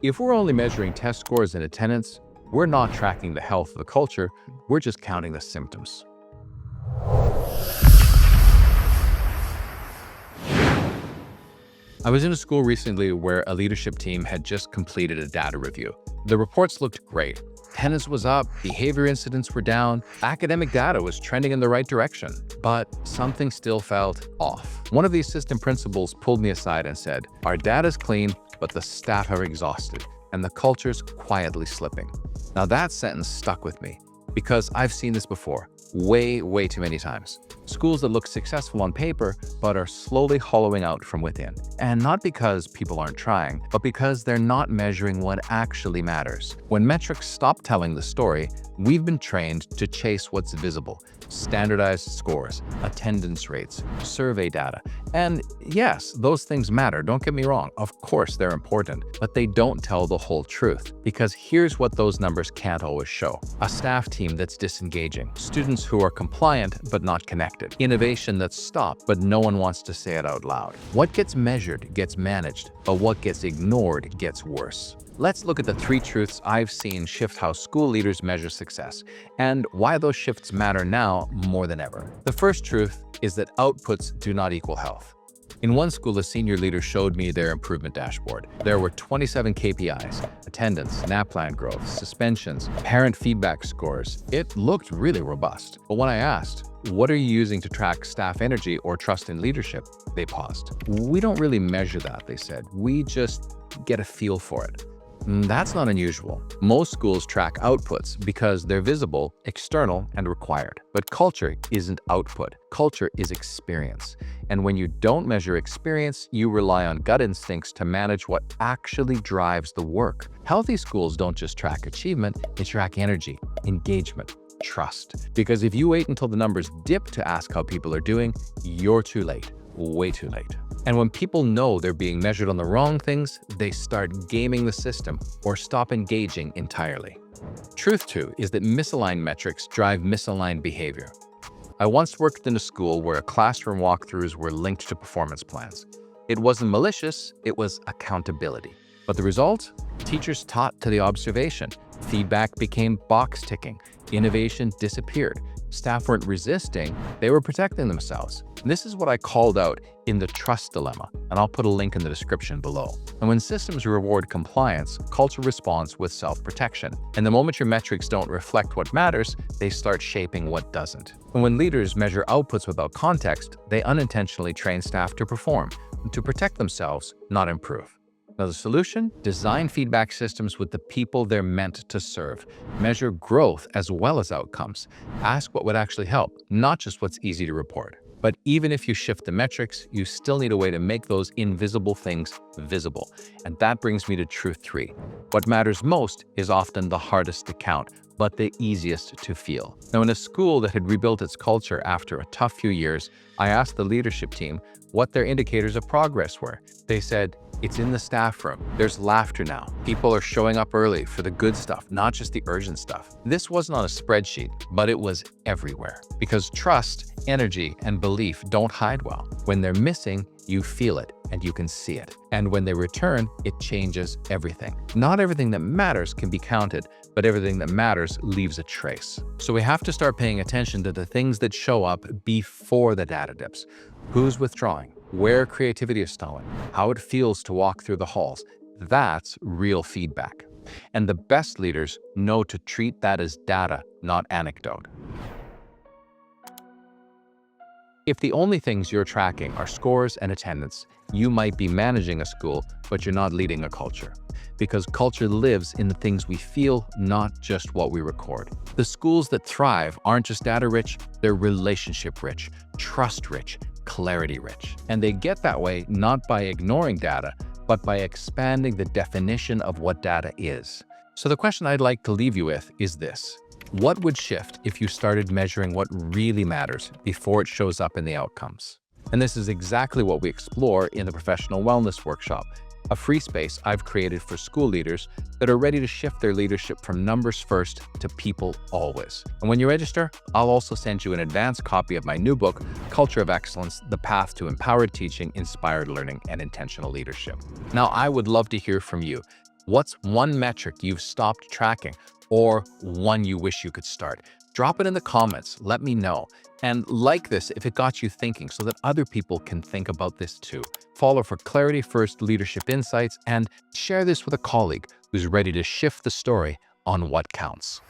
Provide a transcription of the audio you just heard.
If we're only measuring test scores and attendance, we're not tracking the health of the culture, we're just counting the symptoms. I was in a school recently where a leadership team had just completed a data review. The reports looked great. Attendance was up, behavior incidents were down, academic data was trending in the right direction, but something still felt off. One of the assistant principals pulled me aside and said, "Our data's clean, but the staff are exhausted, and the culture's quietly slipping." Now that sentence stuck with me because I've seen this before, way too many times. Schools that look successful on paper, but are slowly hollowing out from within. And not because people aren't trying, but because they're not measuring what actually matters. When metrics stop telling the story, we've been trained to chase what's visible. Standardized scores, attendance rates, survey data. And yes, those things matter, don't get me wrong. Of course they're important, but they don't tell the whole truth. Because here's what those numbers can't always show. A staff team that's disengaging, students who are compliant but not connected, innovation that's stopped but no one wants to say it out loud. What gets measured gets managed, but what gets ignored gets worse. Let's look at the 3 truths I've seen shift how school leaders measure success, and why those shifts matter now more than ever. The first truth is that outputs do not equal health. In one school, a senior leader showed me their improvement dashboard. There were 27 KPIs: attendance, nap plan growth, suspensions, parent feedback scores. It looked really robust. But when I asked, "What are you using to track staff energy or trust in leadership?" they paused. "We don't really measure that," they said. "We just get a feel for it." That's not unusual. Most schools track outputs because they're visible, external, and required. But culture isn't output. Culture is experience. And when you don't measure experience, you rely on gut instincts to manage what actually drives the work. Healthy schools don't just track achievement, they track energy, engagement, trust. Because if you wait until the numbers dip to ask how people are doing, you're too late. Way too late. And when people know they're being measured on the wrong things, they start gaming the system or stop engaging entirely. Truth 2 is that misaligned metrics drive misaligned behavior. I once worked in a school where classroom walkthroughs were linked to performance plans. It wasn't malicious, it was accountability. But the result? Teachers taught to the observation. Feedback became box ticking. Innovation disappeared. Staff weren't resisting, they were protecting themselves. This is what I called out in the trust dilemma, and I'll put a link in the description below. And when systems reward compliance, culture responds with self-protection. And the moment your metrics don't reflect what matters, they start shaping what doesn't. And when leaders measure outputs without context, they unintentionally train staff to perform, to protect themselves, not improve. Now the solution? Design feedback systems with the people they're meant to serve. Measure growth as well as outcomes. Ask what would actually help, not just what's easy to report. But even if you shift the metrics, you still need a way to make those invisible things visible. And that brings me to truth 3. What matters most is often the hardest to count, but the easiest to feel. Now, in a school that had rebuilt its culture after a tough few years, I asked the leadership team what their indicators of progress were. They said, "It's in the staff room. There's laughter now. People are showing up early for the good stuff, not just the urgent stuff." This wasn't on a spreadsheet, but it was everywhere. Because trust, energy, and belief don't hide well. When they're missing, you feel it and you can see it. And when they return, it changes everything. Not everything that matters can be counted, but everything that matters leaves a trace. So we have to start paying attention to the things that show up before the data dips. Who's withdrawing? Where creativity is stalling? How it feels to walk through the halls. That's real feedback. And the best leaders know to treat that as data, not anecdote. If the only things you're tracking are scores and attendance, you might be managing a school, but you're not leading a culture. Because culture lives in the things we feel, not just what we record. The schools that thrive aren't just data-rich, they're relationship-rich, trust-rich, clarity-rich. And they get that way not by ignoring data, but by expanding the definition of what data is. So the question I'd like to leave you with is this. What would shift if you started measuring what really matters before it shows up in the outcomes? And this is exactly what we explore in the Professional Wellness Workshop, a free space I've created for school leaders that are ready to shift their leadership from numbers first to people always. And when you register, I'll also send you an advanced copy of my new book, Culture of Excellence: The Path to Empowered Teaching, Inspired Learning, and Intentional Leadership. Now, I would love to hear from you. What's one metric you've stopped tracking or one you wish you could start? Drop it in the comments. Let me know. And like this if it got you thinking so that other people can think about this too. Follow for Clarity First Leadership Insights and share this with a colleague who's ready to shift the story on what counts.